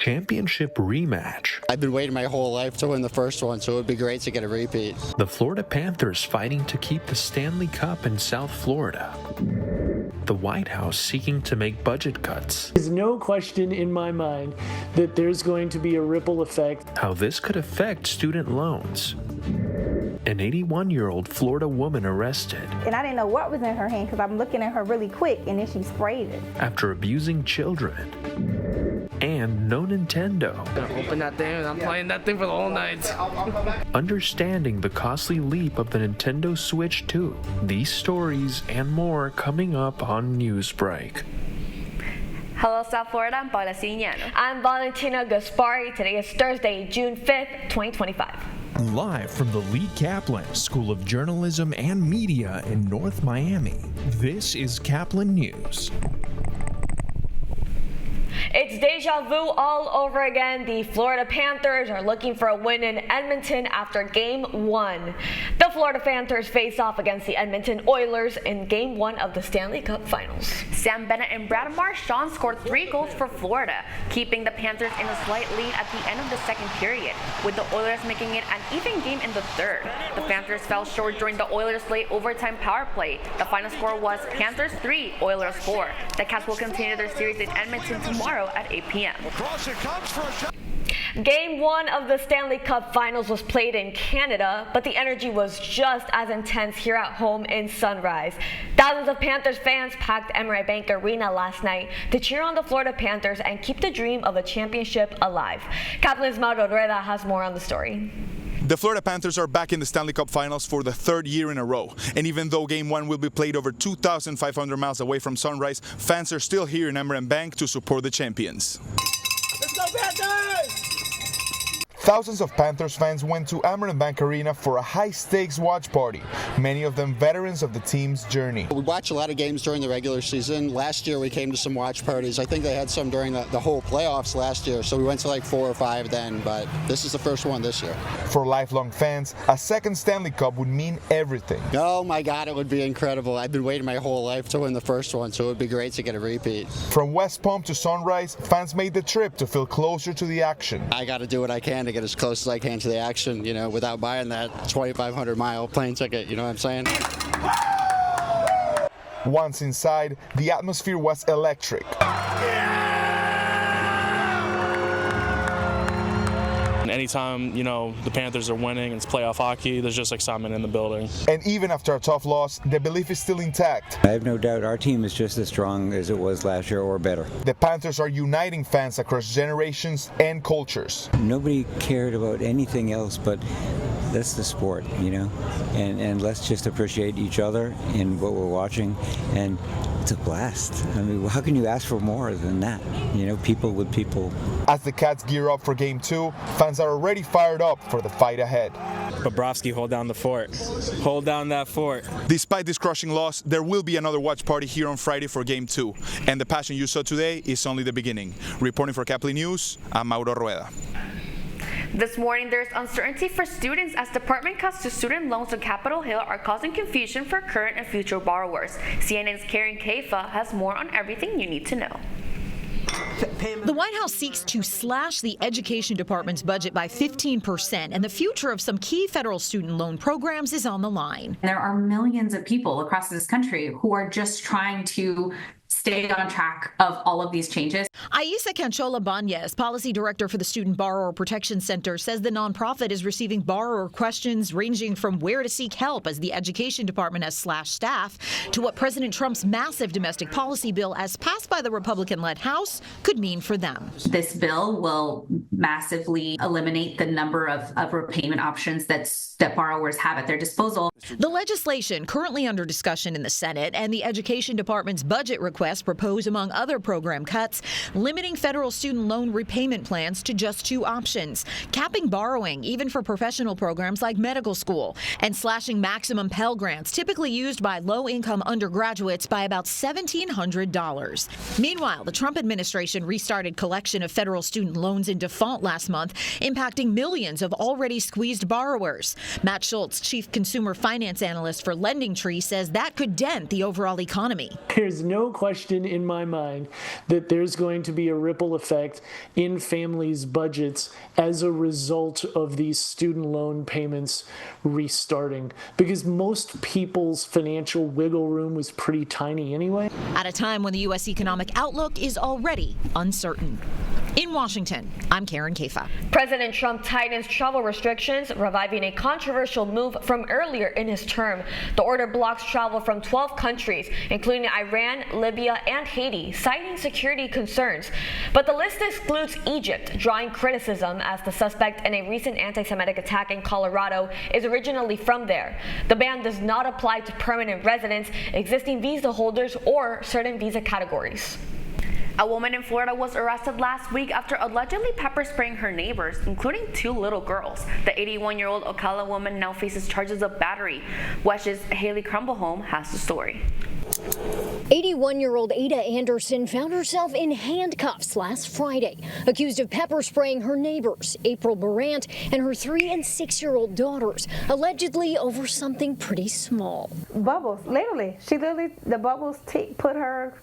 Championship rematch. I've been waiting my whole life to win the first one, so it would be great to get a repeat. The Florida Panthers fighting to keep the Stanley Cup in South Florida. The White House seeking to make budget cuts. There's no question in my mind that there's going to be a ripple effect. How this could affect student loans. An 81-year-old Florida woman arrested. And I didn't know what was in her hand because I'm looking at her really quick and then she sprayed it. After abusing children. And no Nintendo. I'm gonna open that thing and I'm playing that thing for the whole night. Understanding the costly leap of the Nintendo Switch 2. These stories and more coming up on Newsbreak. Hello, South Florida. I'm Paula Siniano. I'm Valentina Gaspari. Today is Thursday, June 5th, 2025. Live from the Lee Caplin School of Journalism and Media in North Miami, this is Caplin News. It's deja vu all over again. The Florida Panthers are looking for a win in Edmonton after Game 1. The Florida Panthers face off against the Edmonton Oilers in Game 1 of the Stanley Cup Finals. Sam Bennett and Brad Marchand scored 3 goals for Florida, keeping the Panthers in a slight lead at the end of the second period, with the Oilers making it an even game in the third. The Panthers fell short during the Oilers' late overtime power play. The final score was Panthers 3, Oilers 4. The Cats will continue their series in Edmonton tomorrow at 8 p.m. Game 1 of the Stanley Cup Finals was played in Canada, but the energy was just as intense here at home in Sunrise. Thousands of Panthers fans packed Emirates Bank Arena last night to cheer on the Florida Panthers and keep the dream of a championship alive. Caplin's Mauro Rueda has more on the story. The Florida Panthers are back in the Stanley Cup Finals for the 3rd year in a row. And even though Game 1 will be played over 2,500 miles away from Sunrise, fans are still here in Emirates Bank to support the champions. Let's go Panthers! Thousands of Panthers fans went to Caplin Bank Arena for a high-stakes watch party, many of them veterans of the team's journey. We watch a lot of games during the regular season. Last year we came to some watch parties. I think they had some during the whole playoffs last year, so we went to like 4 or 5 then, but this is the first one this year. For lifelong fans, a second Stanley Cup would mean everything. Oh my God, it would be incredible. I've been waiting my whole life to win the first one, so it would be great to get a repeat. From West Palm to Sunrise, fans made the trip to feel closer to the action. I got to do what I can to get as close as I can to the action, you know, without buying that 2,500-mile plane ticket, you know what I'm saying? Once inside, the atmosphere was electric. Anytime, the Panthers are winning, it's playoff hockey, there's just excitement in the building. And even after a tough loss, the belief is still intact. I have no doubt our team is just as strong as it was last year or better. The Panthers are uniting fans across generations and cultures. Nobody cared about anything else, but that's the sport, and let's just appreciate each other in what we're watching, and it's a blast. I mean, how can you ask for more than that? People with people. As the Cats gear up for Game 2, fans are already fired up for the fight ahead. Bobrovsky, hold down the fort. Hold down that fort. Despite this crushing loss, there will be another watch party here on Friday for Game 2. And the passion you saw today is only the beginning. Reporting for Caplin News, I'm Mauro Rueda. This morning, there's uncertainty for students as department cuts to student loans on Capitol Hill are causing confusion for current and future borrowers. CNN's Karen Kaifa has more on everything you need to know. The White House seeks to slash the Education Department's budget by 15%, and the future of some key federal student loan programs is on the line. There are millions of people across this country who are just trying to stay on track of all of these changes. Aisa Canchola Banez, policy director for the Student Borrower Protection Center, says the nonprofit is receiving borrower questions ranging from where to seek help as the Education Department has slashed staff to what President Trump's massive domestic policy bill, as passed by the Republican-led House, could mean for them. This bill will massively eliminate the number of repayment options that borrowers have at their disposal. The legislation currently under discussion in the Senate and the Education Department's budget request propose, among other program cuts, limiting federal student loan repayment plans to just 2 options, capping borrowing even for professional programs like medical school, and slashing maximum Pell Grants typically used by low-income undergraduates by about $1,700. Meanwhile, the Trump administration restarted collection of federal student loans in default last month, impacting millions of already squeezed borrowers. Matt Schultz, chief consumer finance analyst for LendingTree, says that could dent the overall economy. There's no question question in my mind that there's going to be a ripple effect in families' budgets as a result of these student loan payments restarting, because most people's financial wiggle room was pretty tiny anyway. At a time when the U.S. economic outlook is already uncertain. In Washington, I'm Karen Kafa. President Trump tightens travel restrictions, reviving a controversial move from earlier in his term. The order blocks travel from 12 countries, including Iran, Libya, and Haiti, citing security concerns. But the list excludes Egypt, drawing criticism as the suspect in a recent anti-Semitic attack in Colorado is originally from there. The ban does not apply to permanent residents, existing visa holders, or certain visa categories. A woman in Florida was arrested last week after allegedly pepper spraying her neighbors, including 2 little girls. The 81-year-old Ocala woman now faces charges of battery. WESH's Haley Crumbleholm has the story. 81-year-old Ada Anderson found herself in handcuffs last Friday, accused of pepper spraying her neighbors, April Morant, and her 3- and 6-year-old daughters, allegedly over something pretty small. Bubbles, literally. The bubbles put her,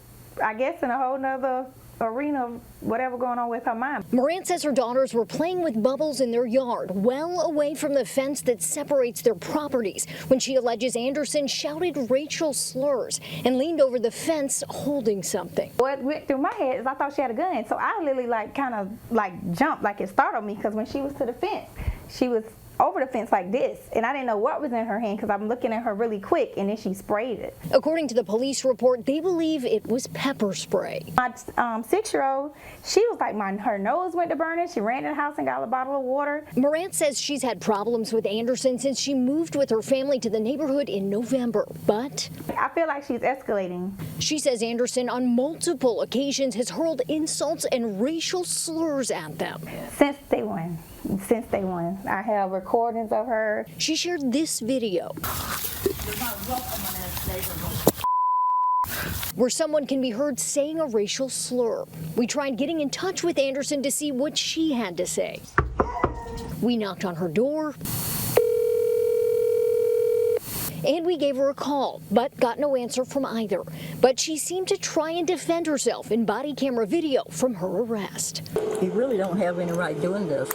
I guess, in a whole nother arena of whatever going on with her mom. Morant says her daughters were playing with bubbles in their yard, well away from the fence that separates their properties, when she alleges Anderson shouted racial slurs and leaned over the fence holding something. What went through my head is I thought she had a gun, so I literally kind of jumped, like it startled me, because when she was to the fence, she was over the fence like this, and I didn't know what was in her hand because I'm looking at her really quick, and then she sprayed it. According to the police report, they believe it was pepper spray. My 6-year-old, she was like, her nose went to burning. She ran in the house and got a bottle of water. Morant says she's had problems with Anderson since she moved with her family to the neighborhood in November, but I feel like she's escalating. She says Anderson on multiple occasions has hurled insults and racial slurs at them. Since day one. I have recordings of her. She shared this video where someone can be heard saying a racial slur. We tried getting in touch with Anderson to see what she had to say. We knocked on her door, and we gave her a call, but got no answer from either. But she seemed to try and defend herself in body camera video from her arrest. You really don't have any right doing this.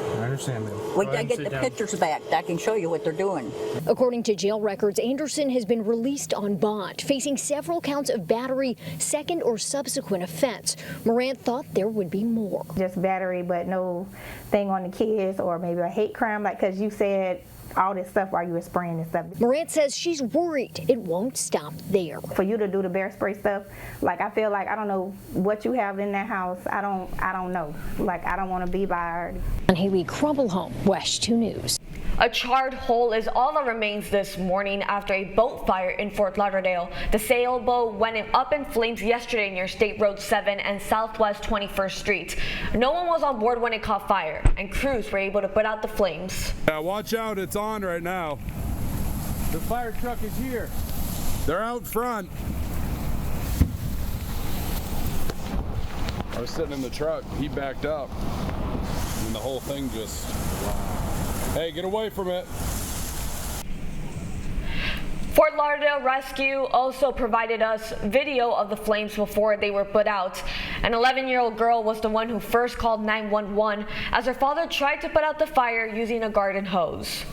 I understand, ma'am. Wait till I get the pictures back. I can show you what they're doing. According to jail records, Anderson has been released on bond, facing several counts of battery, second or subsequent offense. Morant thought there would be more. Just battery, but no thing on the kids, or maybe a hate crime, like, because you said all this stuff while you were spraying and stuff. Morant says she's worried it won't stop there. For you to do the bear spray stuff, like, I feel like I don't know what you have in that house. I don't know. Like, I don't want to be by her. And Haley Crumbleholm, WESH 2 News. A charred hole is all that remains this morning after a boat fire in Fort Lauderdale. The sailboat went up in flames yesterday near State Road 7 and Southwest 21st Street. No one was on board when it caught fire, and crews were able to put out the flames. Yeah, watch out, it's on right now. The fire truck is here. They're out front. I was sitting in the truck, he backed up, and the whole thing just... Hey, get away from it. Fort Lauderdale Rescue also provided us video of the flames before they were put out. An 11-year-old girl was the one who first called 911 as her father tried to put out the fire using a garden hose.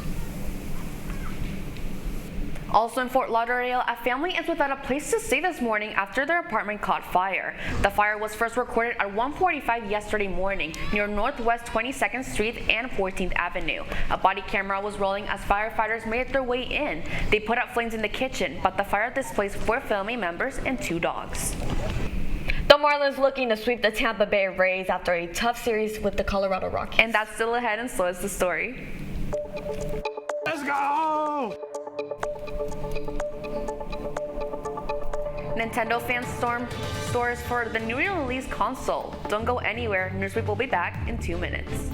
Also in Fort Lauderdale, a family is without a place to stay this morning after their apartment caught fire. The fire was first recorded at 1:45 yesterday morning near Northwest 22nd Street and 14th Avenue. A body camera was rolling as firefighters made their way in. They put out flames in the kitchen, but the fire displaced 4 family members and 2 dogs. The Marlins looking to sweep the Tampa Bay Rays after a tough series with the Colorado Rockies. And that's still ahead, and so is the story. Let's go! Nintendo fans stormed stores for the newly released console. Don't go anywhere. Newsbreak will be back in 2 minutes.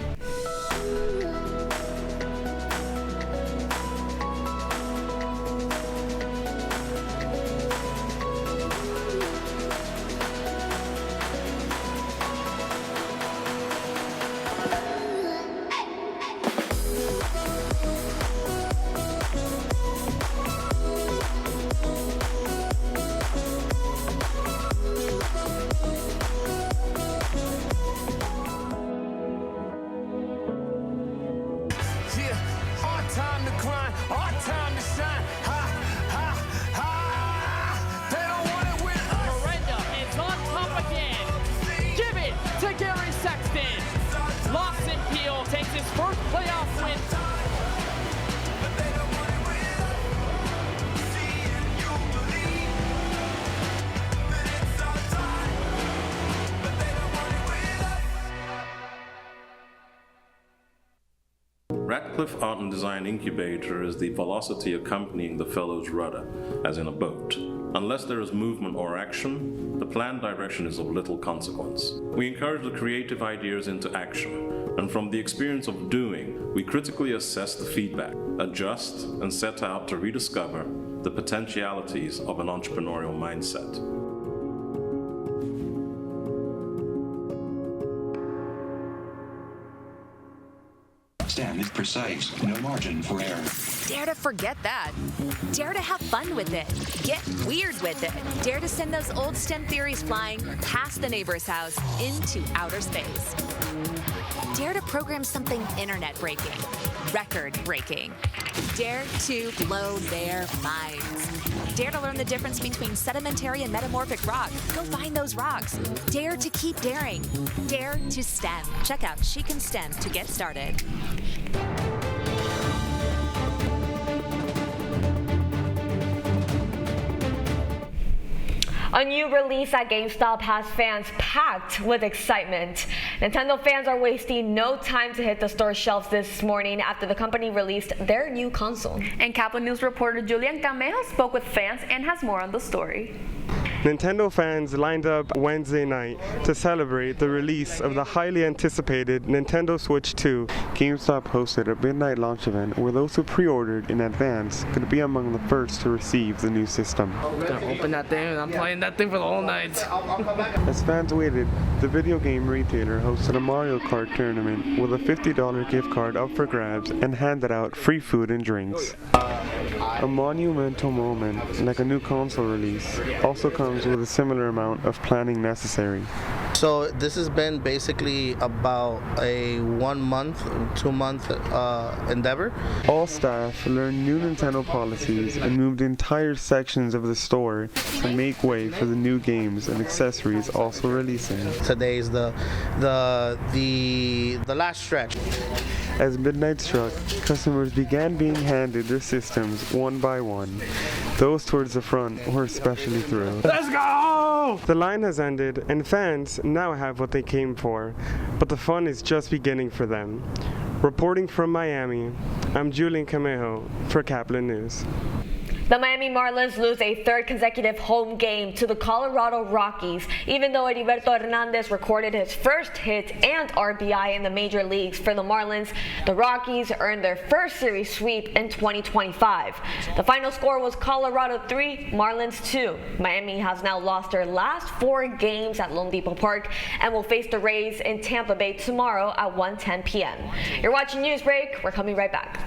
Radcliffe Art and Design Incubator is the velocity accompanying the fellow's rudder, as in a boat. Unless there is movement or action, the planned direction is of little consequence. We encourage the creative ideas into action, and from the experience of doing, we critically assess the feedback, adjust, and set out to rediscover the potentialities of an entrepreneurial mindset. Stand is precise, no margin for error. Dare to forget that. Dare to have fun with it. Get weird with it. Dare to send those old STEM theories flying past the neighbor's house into outer space. Dare to program something internet-breaking, record-breaking. Dare to blow their minds. Dare to learn the difference between sedimentary and metamorphic rock. Go find those rocks. Dare to keep daring. Dare to STEM. Check out She Can STEM to get started. A new release at GameStop has fans packed with excitement. Nintendo fans are wasting no time to hit the store shelves this morning after the company released their new console. And Caplin News reporter Julian Camejo spoke with fans and has more on the story. Nintendo fans lined up Wednesday night to celebrate the release of the highly anticipated Nintendo Switch 2. GameStop hosted a midnight launch event where those who pre-ordered in advance could be among the first to receive the new system. I'm gonna open that thing and I'm playing that thing for the whole night. As fans waited, the video game retailer hosted a Mario Kart tournament with a $50 gift card up for grabs and handed out free food and drinks. A monumental moment, like a new console release, also comes with a similar amount of planning necessary. So this has been basically about a 1 month, 2 month endeavor. All staff learned new Nintendo policies and moved entire sections of the store to make way for the new games and accessories also releasing. Today's the last stretch. As midnight struck, customers began being handed their systems one by one. Those towards the front were especially thrilled. Let's go! The line has ended and fans now have what they came for, but the fun is just beginning for them. Reporting from Miami, I'm Julian Camejo for Caplin News. The Miami Marlins lose a third consecutive home game to the Colorado Rockies, even though Heriberto Hernandez recorded his first hit and RBI in the major leagues for the Marlins. The Rockies earned their first series sweep in 2025. The final score was Colorado 3, Marlins 2. Miami has now lost their last 4 games at Lone Depot Park and will face the Rays in Tampa Bay tomorrow at 1:10 p.m. You're watching Newsbreak. We're coming right back.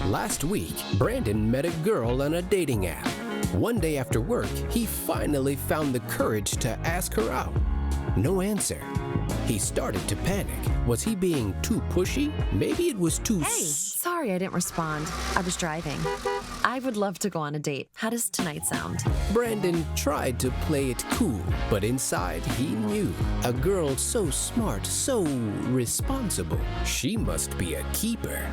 Last week, Brandon met a girl on a dating app. One day after work, he finally found the courage to ask her out. No answer. He started to panic. Was he being too pushy? Maybe it was too... Hey, sorry I didn't respond. I was driving. I would love to go on a date. How does tonight sound? Brandon tried to play it cool, but inside he knew. A girl so smart, so responsible. She must be a keeper.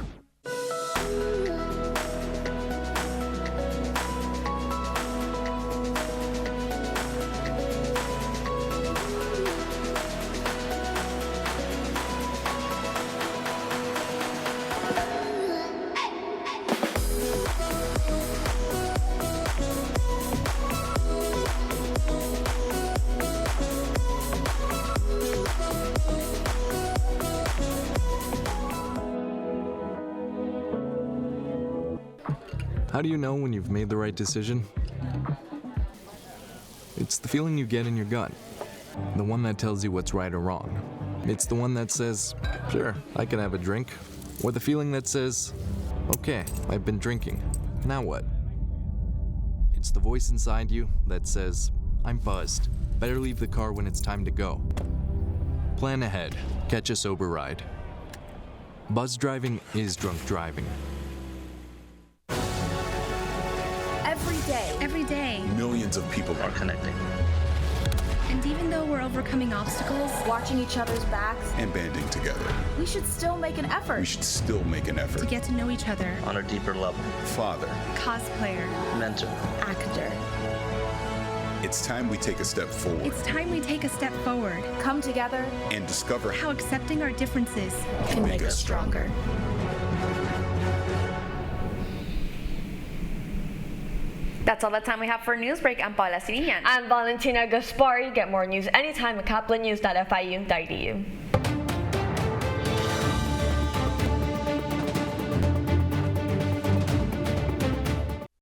How do you know when you've made the right decision? It's the feeling you get in your gut. The one that tells you what's right or wrong. It's the one that says, sure, I can have a drink. Or the feeling that says, okay, I've been drinking. Now what? It's the voice inside you that says, I'm buzzed. Better leave the car when it's time to go. Plan ahead. Catch a sober ride. Buzz driving is drunk driving. Every day. Millions of people are connecting. And even though we're overcoming obstacles, watching each other's backs, and banding together, we should still make an effort. To get to know each other. On a deeper level. Father. Cosplayer. Mentor. Actor. It's time we take a step forward It's time we take a step forward. Come together and discover How accepting our differences can make us stronger. That's all the time we have for Newsbreak. I'm Paula Sirian. I'm Valentina Gaspari. Get more news anytime at caplinnews.fiu.edu.